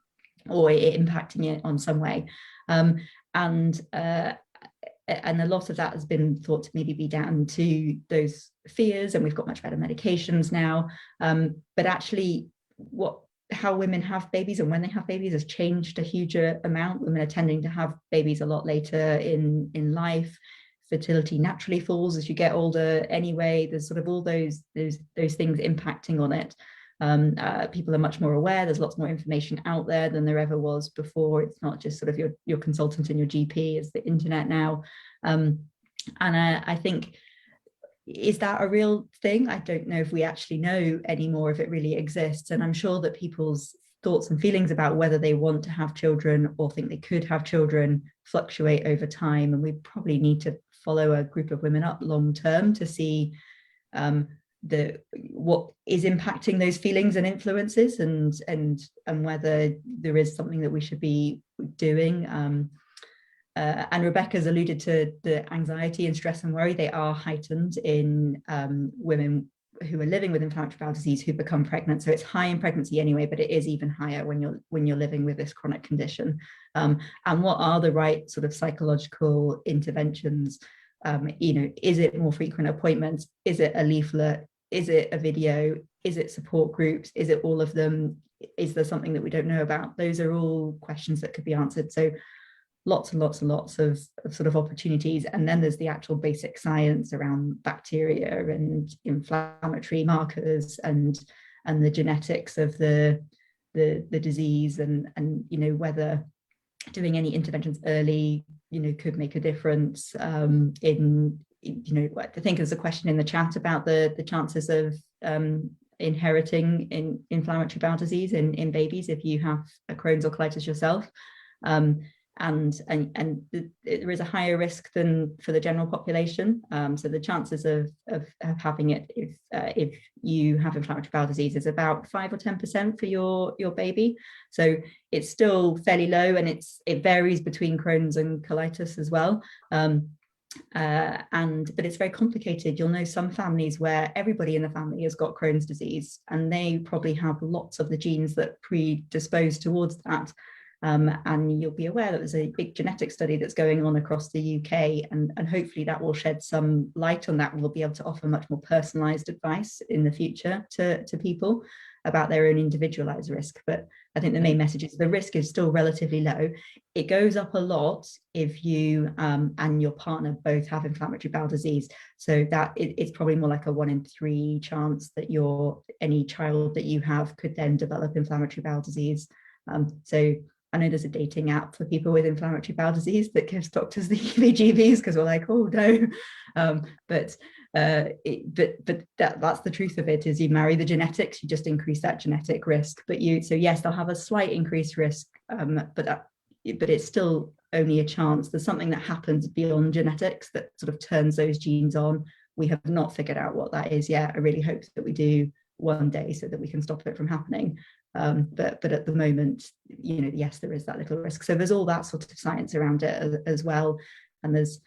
or impacting it on some way. And a lot of that has been thought to maybe be down to those fears, and we've got much better medications now. But actually how women have babies and when they have babies has changed a huge amount. Women are tending to have babies a lot later in life. Fertility naturally falls as you get older anyway. There's sort of all those things impacting on it. People are much more aware. There's lots more information out there than there ever was before. It's not just sort of your consultant and your GP, it's the internet now. And I think, is that a real thing? I don't know if we actually know anymore if it really exists. And I'm sure that people's thoughts and feelings about whether they want to have children or think they could have children fluctuate over time. And we probably need to follow a group of women up long term to see what is impacting those feelings and influences, and whether there is something that we should be doing. And Rebecca's alluded to the anxiety and stress and worry. They are heightened in women who are living with inflammatory bowel disease who become pregnant. So it's high in pregnancy anyway, but it is even higher when you're living with this chronic condition. And what are the right sort of psychological interventions? Is it more frequent appointments? Is it a leaflet? Is it a video? Is it support groups? Is it all of them? Is there something that we don't know about? Those are all questions that could be answered. So lots and lots and lots of sort of opportunities. And then there's the actual basic science around bacteria and inflammatory markers and the genetics of the disease, and whether doing any interventions early could make a difference. I think there's a question in the chat about the chances of inheriting in inflammatory bowel disease in babies if you have a Crohn's or colitis yourself. And there is a higher risk than for the general population. So the chances of having it if you have inflammatory bowel disease is about 5 or 10% for your baby. So it's still fairly low, and it varies between Crohn's and colitis as well. But it's very complicated. You'll know some families where everybody in the family has got Crohn's disease, and they probably have lots of the genes that predispose towards that. And you'll be aware that there's a big genetic study that's going on across the UK, and hopefully that will shed some light on that. We'll be able to offer much more personalised advice in the future to people about their own individualised risk. But I think the main message is the risk is still relatively low. It goes up a lot if you and your partner both have inflammatory bowel disease. So that it's probably more like a 1 in 3 chance that any child that you have could then develop inflammatory bowel disease. So I know there's a dating app for people with inflammatory bowel disease that gives doctors the heebie-jeebies because we're like, oh no. But that's the truth of it, is you marry the genetics, you just increase that genetic risk. So yes, they'll have a slight increased risk, but it's still only a chance. There's something that happens beyond genetics that sort of turns those genes on. We have not figured out what that is yet. I really hope that we do one day so that we can stop it from happening. But at the moment, yes, there is that little risk. So there's all that sort of science around it as well. And there's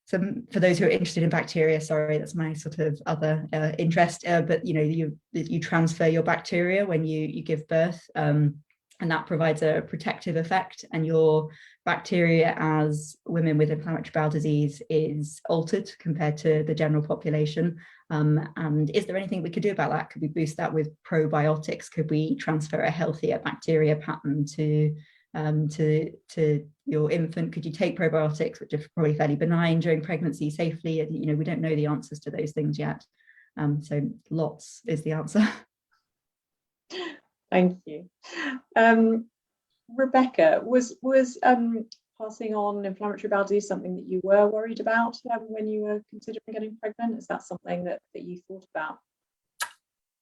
some, for those who are interested in bacteria, sorry, that's my sort of other interest, but you transfer your bacteria when you give birth, and that provides a protective effect, and your bacteria as women with inflammatory bowel disease is altered compared to the general population. And is there anything we could do about that? Could we boost that with probiotics? Could we transfer a healthier bacteria pattern to your infant? Could you take probiotics, which are probably fairly benign, during pregnancy safely? We don't know the answers to those things yet. So lots is the answer. Thank you. Rebecca, was passing on inflammatory bowel disease something that you were worried about when you were considering getting pregnant? Is that something that you thought about?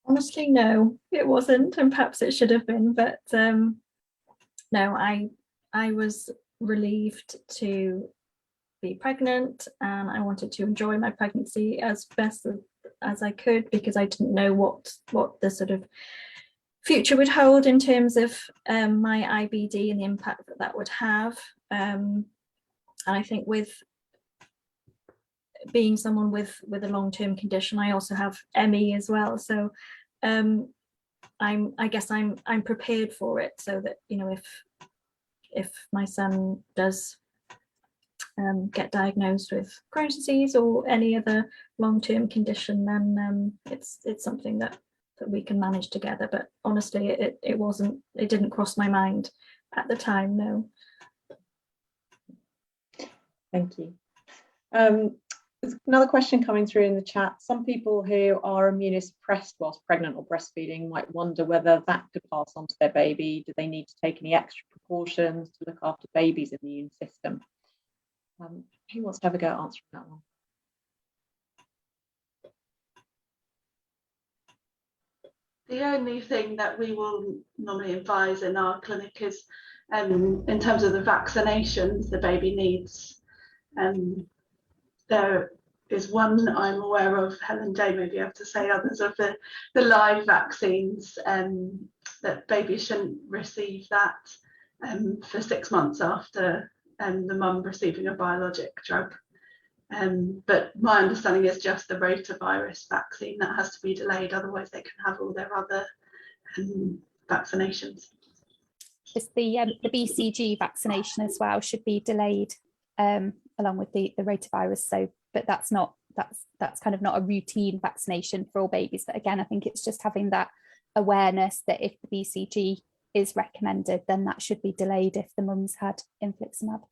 Honestly, no, it wasn't, and perhaps it should have been, but no, I was relieved to be pregnant, and I wanted to enjoy my pregnancy as best as I could, because I didn't know what the sort of future would hold in terms of my IBD and the impact that would have. And I think with being someone with a long-term condition, I also have ME as well. So I guess I'm prepared for it, so that if my son does get diagnosed with Crohn's disease or any other long-term condition, then it's something that we can manage together. But honestly, it didn't cross my mind at the time, no. Thank you. There's another question coming through in the chat. Some people who are immunosuppressed whilst pregnant or breastfeeding might wonder whether that could pass on to their baby. Do they need to take any extra precautions to look after baby's immune system? Who wants to have a go at answering that one? The only thing that we will normally advise in our clinic is in terms of the vaccinations the baby needs. There is one I'm aware of, Helen J may be able to say others, of the live vaccines, that babies shouldn't receive that for 6 months after the mum receiving a biologic drug. But my understanding is just the rotavirus vaccine that has to be delayed, otherwise they can have all their other vaccinations. Just the BCG vaccination as well should be delayed along with the rotavirus. So, but that's kind of not a routine vaccination for all babies. But again, I think it's just having that awareness that if the BCG is recommended, then that should be delayed if the mum's had infliximab.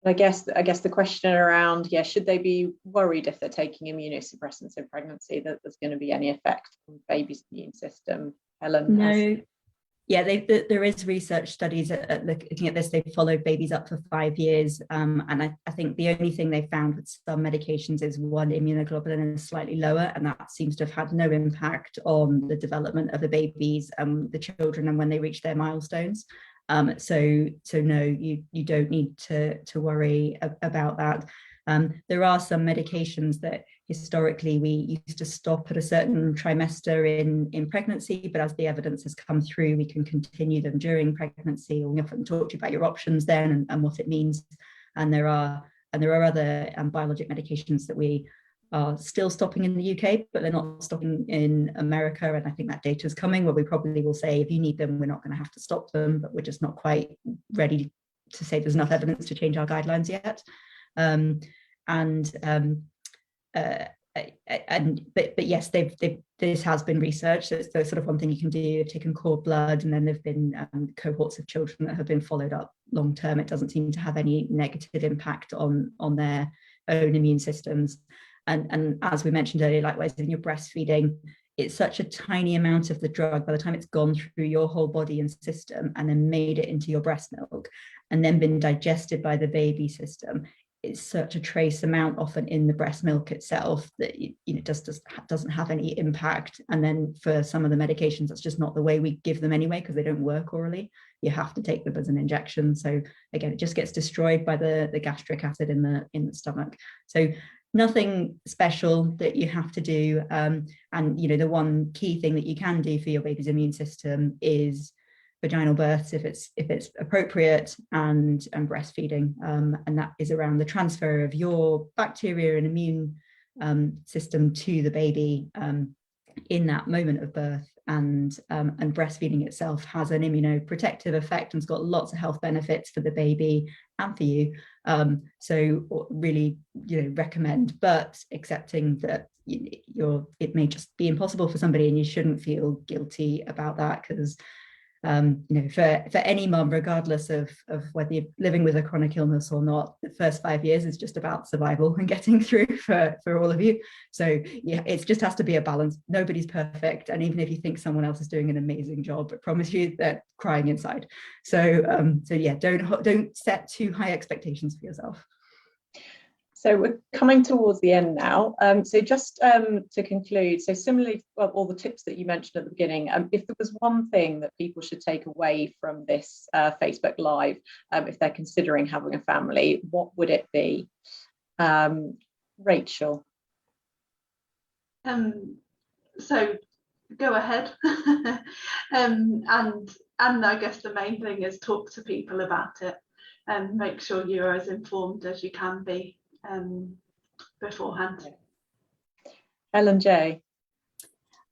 I guess the question around, should they be worried if they're taking immunosuppressants in pregnancy that there's going to be any effect on the baby's immune system? Helen? No. Yeah, there is research studies at looking at this. They've followed babies up for 5 years, and I think the only thing they found with some medications is one, immunoglobulin is slightly lower, and that seems to have had no impact on the development of the babies, the children, and when they reach their milestones. So no, you don't need to worry about that. There are some medications that historically we used to stop at a certain trimester in pregnancy, but as the evidence has come through, we can continue them during pregnancy. We often talk to you about your options then and what it means. And there are other biologic medications that we are still stopping in the UK, but they're not stopping in America. And I think that data is coming, where we probably will say, if you need them, we're not going to have to stop them, but we're just not quite ready to say there's enough evidence to change our guidelines yet. But yes, this has been researched. So it's the sort of one thing you can do. They've taken cord blood, and then there've been cohorts of children that have been followed up long term. It doesn't seem to have any negative impact on their own immune systems. And as we mentioned earlier, likewise in your breastfeeding, it's such a tiny amount of the drug. By the time it's gone through your whole body and system and then made it into your breast milk and then been digested by the baby system, it's such a trace amount often in the breast milk itself that just doesn't have any impact. And then for some of the medications, that's just not the way we give them anyway, because they don't work orally. You have to take them as an injection. So again, it just gets destroyed by the gastric acid in the stomach. So nothing special that you have to do. And the one key thing that you can do for your baby's immune system is vaginal births if it's appropriate, and breastfeeding, and that is around the transfer of your bacteria and immune system to the baby in that moment of birth. And breastfeeding itself has an immunoprotective effect and it's got lots of health benefits for the baby and for you. So really, recommend, but accepting that it may just be impossible for somebody, and you shouldn't feel guilty about that, because for any mum, regardless of whether you're living with a chronic illness or not, the first 5 years is just about survival and getting through for all of you. So yeah, it just has to be a balance. Nobody's perfect, and even if you think someone else is doing an amazing job, I promise you they're crying inside. So yeah, don't set too high expectations for yourself. So we're coming towards the end now. So just to conclude, so similarly, all the tips that you mentioned at the beginning, if there was one thing that people should take away from this Facebook Live, if they're considering having a family, what would it be? Rachel? So go ahead. And I guess the main thing is talk to people about it and make sure you're as informed as you can be beforehand. Helen J?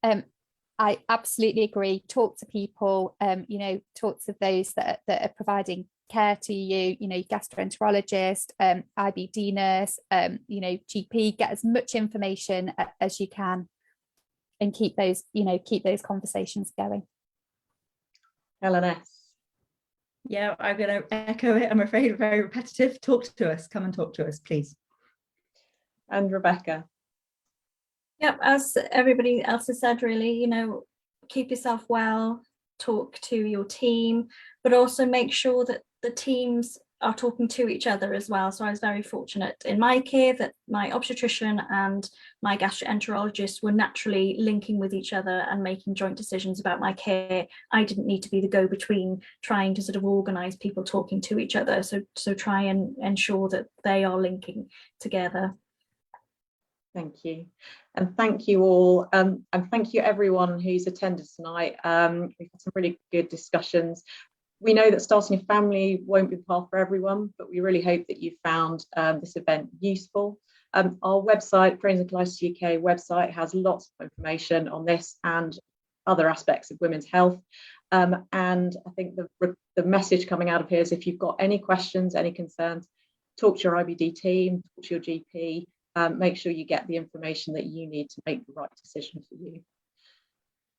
I absolutely agree. Talk to people, talk to those that are providing care to you, gastroenterologist, IBD nurse, GP, get as much information as you can and keep those conversations going. Helen S? Yeah, I'm going to echo it. I'm afraid very repetitive. Talk to us. Come and talk to us, please. And Rebecca? Yep, as everybody else has said, really, keep yourself well, talk to your team, but also make sure that the teams are talking to each other as well. So I was very fortunate in my care that my obstetrician and my gastroenterologist were naturally linking with each other and making joint decisions about my care. I didn't need to be the go-between trying to sort of organise people talking to each other. So try and ensure that they are linking together. Thank you. And thank you all. And thank you everyone who's attended tonight. We've had some really good discussions. We know that starting a family won't be the path for everyone, but we really hope that you found this event useful. Our website, Crohn's and Colitis UK website, has lots of information on this and other aspects of women's health. And I think the message coming out of here is, if you've got any questions, any concerns, talk to your IBD team, talk to your GP, make sure you get the information that you need to make the right decision for you.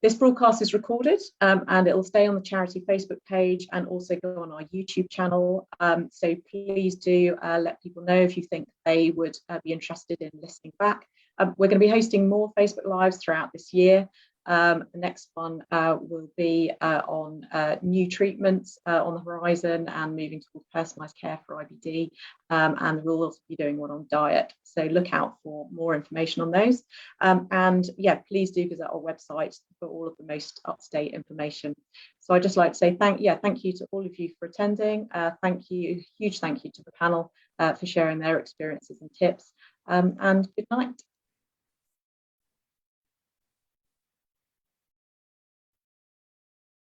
This broadcast is recorded and it will stay on the charity Facebook page and also go on our YouTube channel. So please do let people know if you think they would be interested in listening back. We're going to be hosting more Facebook Lives throughout this year. The next one will be on new treatments on the horizon and moving towards personalised care for IBD, and we'll also be doing one on diet, so look out for more information on those. And yeah, please do visit our website for all of the most up-to-date information. So I'd just like to say thank you to all of you for attending. Huge thank you to the panel for sharing their experiences and tips, and good night.